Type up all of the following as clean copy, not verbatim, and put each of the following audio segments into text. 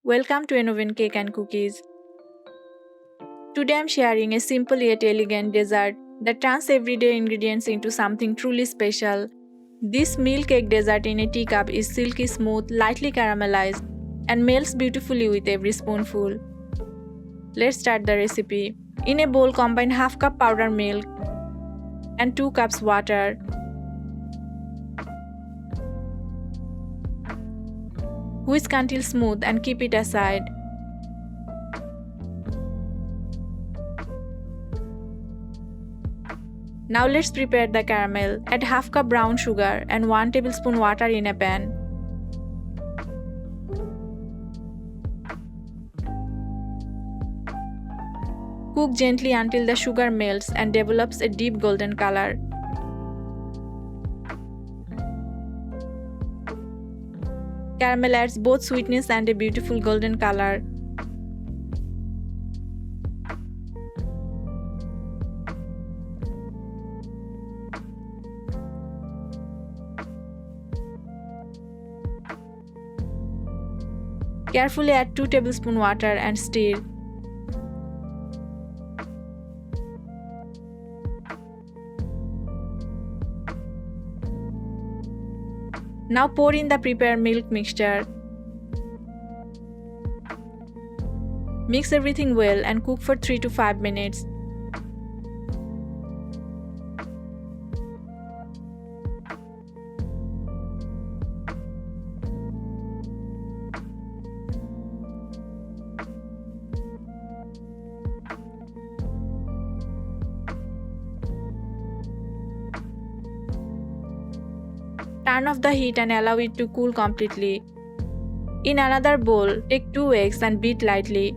Welcome to Oven Cake and Cookies. Today I'm sharing a simple yet elegant dessert that turns everyday ingredients into something truly special. This milk cake dessert in a teacup is silky smooth, lightly caramelized, and melts beautifully with every spoonful. Let's start the recipe. In a bowl, combine half cup powdered milk and 2 cups water. Whisk until smooth and keep it aside. Now let's prepare the caramel. Add half cup brown sugar and 1 tablespoon water in a pan. Cook gently until the sugar melts and develops a deep golden color. Caramel adds both sweetness and a beautiful golden color. Carefully add 2 tablespoons water and stir. Now pour in the prepared milk mixture. Mix everything well and cook for 3 to 5 minutes. Turn off the heat and allow it to cool completely. In another bowl, take 2 eggs and beat lightly.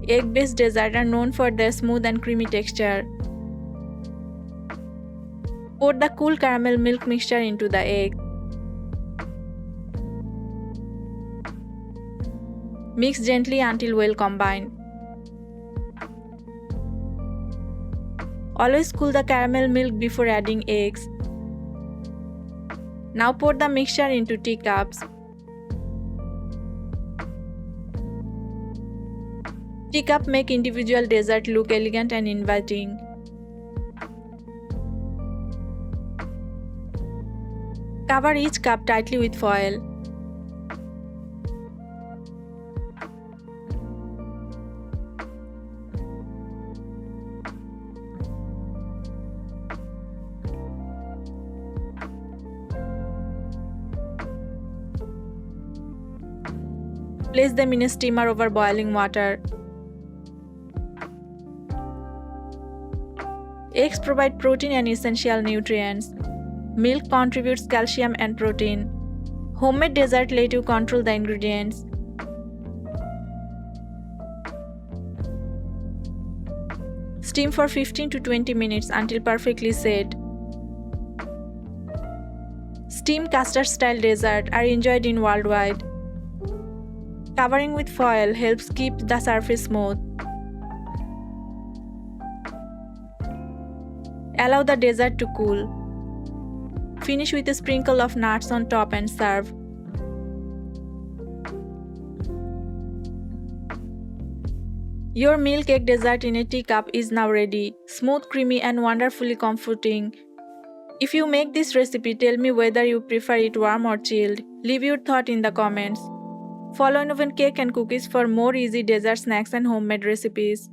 Egg-based desserts are known for their smooth and creamy texture. Pour the cool caramel milk mixture into the egg. Mix gently until well combined. Always cool the caramel milk before adding eggs. Now pour the mixture into teacups. Teacups make individual dessert look elegant and inviting. Cover each cup tightly with foil. Place them in a steamer over boiling water. Eggs provide protein and essential nutrients. Milk contributes calcium and protein. Homemade dessert let you control the ingredients. Steam for 15 to 20 minutes until perfectly set. Steamed custard-style desserts are enjoyed worldwide. Covering with foil helps keep the surface smooth. Allow the dessert to cool. Finish with a sprinkle of nuts on top and serve. Your milk cake dessert in a teacup is now ready. Smooth, creamy, and wonderfully comforting. If you make this recipe, tell me whether you prefer it warm or chilled. Leave your thought in the comments. Follow Oven Cake and Cookies for more easy dessert snacks and homemade recipes.